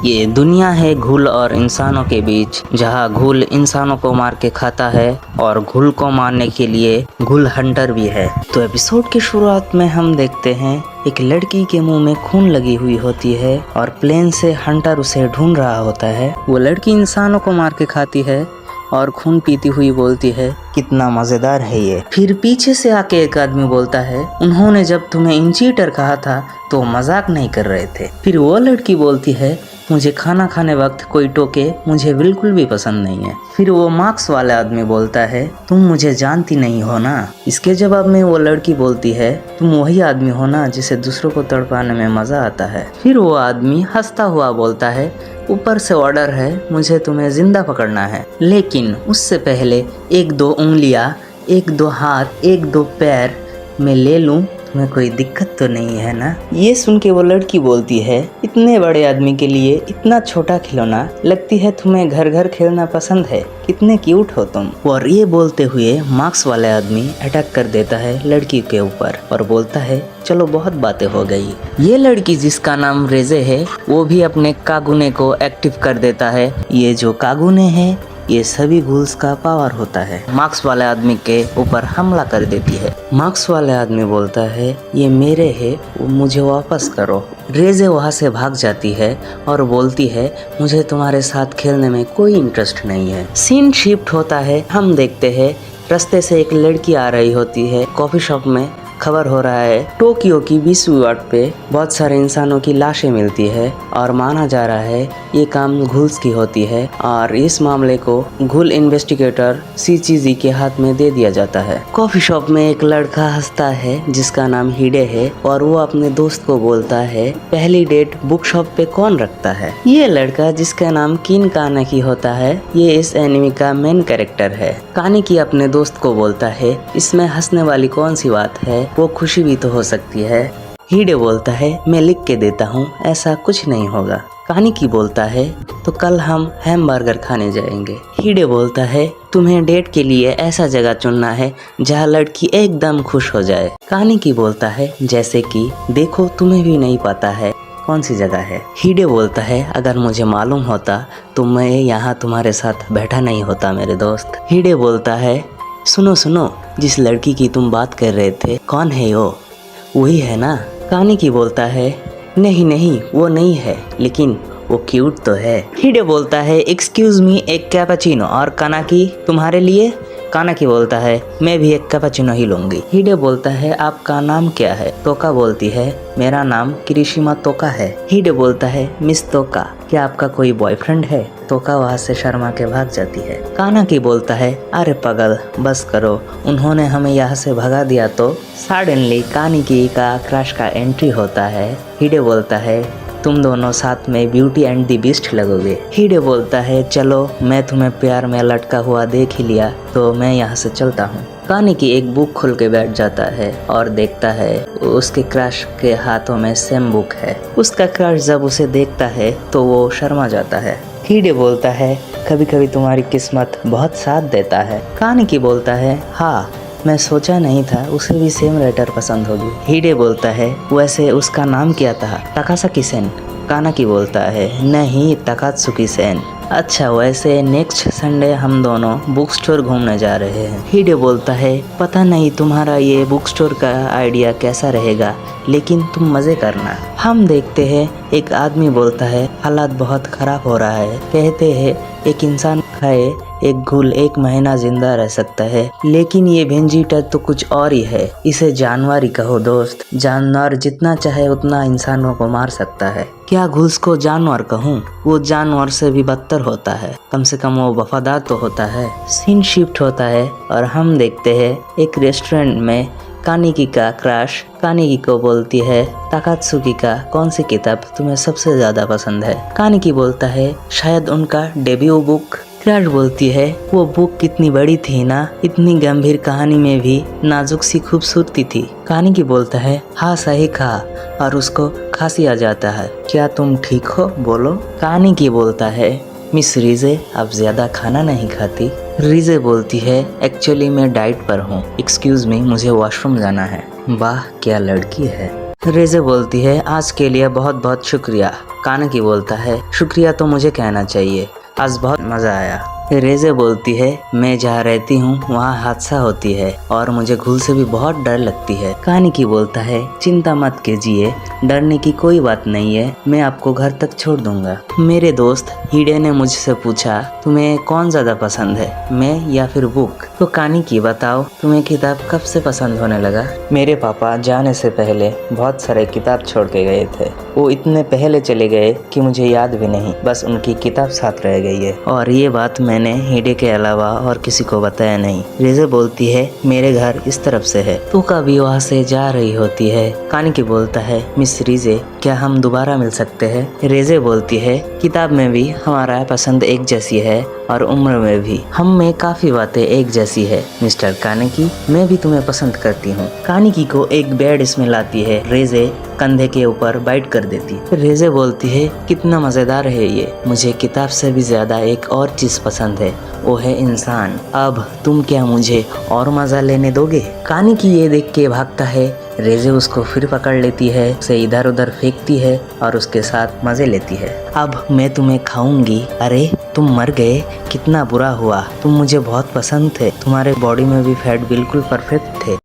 ये दुनिया है घुल और इंसानों के बीच, जहाँ घुल इंसानों को मार के खाता है और घुल को मारने के लिए घुल हंटर भी है। तो एपिसोड की शुरुआत में हम देखते हैं एक लड़की के मुंह में खून लगी हुई होती है और प्लेन से हंटर उसे ढूंढ रहा होता है। वो लड़की इंसानों को मार के खाती है और खून पीती हुई बोलती है, कितना मजेदार है ये। फिर पीछे से आके एक आदमी बोलता है, उन्होंने जब तुम्हें इंचीटर कहा था तो मजाक नहीं कर रहे थे। फिर वो लड़की बोलती है, मुझे खाना खाने वक्त कोई टोके मुझे बिल्कुल भी पसंद नहीं है। फिर वो मार्क्स वाला आदमी बोलता है, तुम मुझे जानती नहीं हो ना। इसके जवाब में वो लड़की बोलती है, तुम वही आदमी हो ना जिसे दूसरों को तड़पाने में मजा आता है। फिर वो आदमी हंसता हुआ बोलता है, ऊपर से ऑर्डर है, मुझे तुम्हें जिंदा पकड़ना है, लेकिन उससे पहले एक दो उंगलियां, एक दो हाथ, एक दो पैर मैं ले लूं, तुम्हें कोई दिक्कत तो नहीं है ना। ये सुन के वो लड़की बोलती है, इतने बड़े आदमी के लिए इतना छोटा खिलौना, लगती है तुम्हें घर घर खेलना पसंद है, कितने क्यूट हो तुम। और ये बोलते हुए मार्क्स वाले आदमी अटैक कर देता है लड़की के ऊपर और बोलता है, चलो बहुत बातें हो गई। ये लड़की जिसका नाम रेजे है, वो भी अपने कागुने को एक्टिव कर देता है। ये जो कागुने है, ये सभी घुल्स का पावर होता है। मार्क्स वाले आदमी के ऊपर हमला कर देती है। मार्क्स वाले आदमी बोलता है, ये मेरे है, वो मुझे वापस करो। रेजे वहाँ से भाग जाती है और बोलती है, मुझे तुम्हारे साथ खेलने में कोई इंटरेस्ट नहीं है। सीन शिफ्ट होता है, हम देखते हैं रास्ते से एक लड़की आ रही होती है। कॉफी शॉप में खबर हो रहा है, टोक्यो की 20वीं वार्ड पे बहुत सारे इंसानों की लाशें मिलती है और माना जा रहा है ये काम घुल्स की होती है और इस मामले को घुल इन्वेस्टिगेटर सीचीजी के हाथ में दे दिया जाता है। कॉफी शॉप में एक लड़का हंसता है जिसका नाम हिडे है और वो अपने दोस्त को बोलता है, पहली डेट बुक शॉप पे कौन रखता है। ये लड़का जिसका नाम किन कानाकी होता है, ये इस एनिमे का मेन कैरेक्टर है। कानाकी अपने दोस्त को बोलता है, इसमें हंसने वाली कौन सी बात है, वो खुशी भी तो हो सकती है। हिडे बोलता है, मैं लिख के देता हूँ, ऐसा कुछ नहीं होगा। कानाकी बोलता है, तो कल हम हैमबर्गर खाने जाएंगे। हिडे बोलता है, तुम्हें डेट के लिए ऐसा जगह चुनना है जहाँ लड़की एकदम खुश हो जाए। कानाकी बोलता है, जैसे कि देखो तुम्हें भी नहीं पता है कौन सी जगह है। हिडे बोलता है, अगर मुझे मालूम होता तो मैं यहाँ तुम्हारे साथ बैठा नहीं होता मेरे दोस्त। हिडे बोलता है, सुनो सुनो, जिस लड़की की तुम बात कर रहे थे, कौन है वो, वही है ना। कानाकी बोलता है, नहीं नहीं वो नहीं है, लेकिन वो क्यूट तो है। हिडे बोलता है, एक्सक्यूज मी, एक कैपेचिनो। और कानाकी, तुम्हारे लिए। कानाकी बोलता है, मैं भी एक कैपेचिनो ही लूंगी। हिडे बोलता है, आपका नाम क्या है। तोका बोलती है, मेरा नाम किरिशिमा तोका है। हिडे बोलता है, मिस तोका, क्या आपका कोई बॉयफ्रेंड है। तोका वहाँ से शर्मा के भाग जाती है। कानाकी बोलता है, अरे पगल बस करो, उन्होंने हमें यहाँ से भगा दिया तो। सडनली कानाकी का क्रश का एंट्री होता है। हिडे बोलता है, तुम दोनों साथ में ब्यूटी एंड द बीस्ट लगोगे। हिडे बोलता है, चलो मैं तुम्हें प्यार में लटका हुआ देख ही लिया तो मैं यहाँ से चलता हूँ। कानाकी एक बुक खोल के बैठ जाता है और देखता है उसके क्रश के हाथों में सेम बुक है। उसका क्रश जब उसे देखता है तो वो शर्मा जाता है। हिडे बोलता है, कभी कभी तुम्हारी किस्मत बहुत साथ देता है। कानाकी बोलता है, हाँ मैं सोचा नहीं था उसे भी सेम राइटर पसंद होगी। हिडे बोलता है, वैसे उसका नाम क्या था, ताकासाकी सेन। कानाकी बोलता है, नहीं ताकात्सुकी सेन। अच्छा, वैसे नेक्स्ट संडे हम दोनों बुक स्टोर घूमने जा रहे हैं। हिडे बोलता है, पता नहीं तुम्हारा ये बुक स्टोर का आइडिया कैसा रहेगा, लेकिन तुम मजे करना। हम देखते हैं एक आदमी बोलता है, हालात बहुत खराब हो रहा है। कहते हैं एक इंसान खाए एक घुल 1 महीना जिंदा रह सकता है, लेकिन ये भेंजीटर तो कुछ और ही है। इसे जानवर ही कहो दोस्त, जानवर जितना चाहे उतना इंसानों को मार सकता है। क्या घुल्स को जानवर कहूँ, वो जानवर से भी बदतर होता है, कम से कम वो वफादार तो होता है। सीन शिफ्ट होता है और हम देखते हैं एक रेस्टोरेंट में कानाकी का क्रश कानाकी को बोलती है, ताकात्सुकी का कौन सी किताब तुम्हें सबसे ज्यादा पसंद है। कानाकी बोलता है, शायद उनका डेब्यू बुक। क्रश बोलती है, वो बुक कितनी बड़ी थी ना, इतनी गंभीर कहानी में भी नाजुक सी खूबसूरती थी। कानाकी बोलता है, हाँ सही कहा, और उसको खांसी आ जाता है। क्या तुम ठीक हो, बोलो। कानाकी बोलता है, मिस रीजे आप ज्यादा खाना नहीं खाती। रीजे बोलती है, एक्चुअली मैं डाइट पर हूँ, एक्सक्यूज मी मुझे वॉशरूम जाना है। वाह क्या लड़की है। रेजे बोलती है आज के लिए बहुत बहुत शुक्रिया। कानकी बोलता है शुक्रिया तो मुझे कहना चाहिए, आज बहुत मजा आया। रेजे बोलती है मैं जहाँ रहती हूँ वहाँ हादसा होती है और मुझे घुल से भी बहुत डर लगती है। कानकी बोलता है चिंता मत कीजिए, डरने की कोई बात नहीं है, मैं आपको घर तक छोड़ दूंगा। मेरे दोस्त हिडे ने मुझसे पूछा तुम्हें कौन ज्यादा पसंद है, मैं या फिर बुक? तो कानकी बताओ तुम्हें किताब कब से पसंद होने लगा? मेरे पापा जाने से पहले बहुत सारे किताब छोड़ के गए थे, वो इतने पहले चले गए कि मुझे याद भी नहीं, बस उनकी किताब साथ रह गई है और ये बात मैंने हिडे के अलावा और किसी को बताया नहीं। रेजे बोलती है मेरे घर इस तरफ से है, तू कभी वहाँ से जा रही होती है। कानकी बोलता है मिस रीजे क्या हम दोबारा मिल सकते हैं? रेजे बोलती है किताब में भी हमारा पसंद एक जैसी है और उम्र में भी हम में काफी बातें एक जैसी है। मिस्टर कानकी मैं भी तुम्हें पसंद करती हूँ। कानकी को एक बैड स्मेल आती है, रेजे कंधे के ऊपर बाइट कर देती। रेजे बोलती है कितना मजेदार है ये, मुझे किताब से भी ज्यादा एक और चीज पसंद है, वो है इंसान। अब तुम क्या मुझे और मजा लेने दोगे? कानकी ये देख के भागता है, रेजे उसको फिर पकड़ लेती है, उसे इधर उधर फेंकती है और उसके साथ मजे लेती है। अब मैं तुम्हें खाऊंगी। अरे तुम मर गए, कितना बुरा हुआ, तुम मुझे बहुत पसंद थे, तुम्हारे बॉडी में भी फैट बिल्कुल परफेक्ट थे।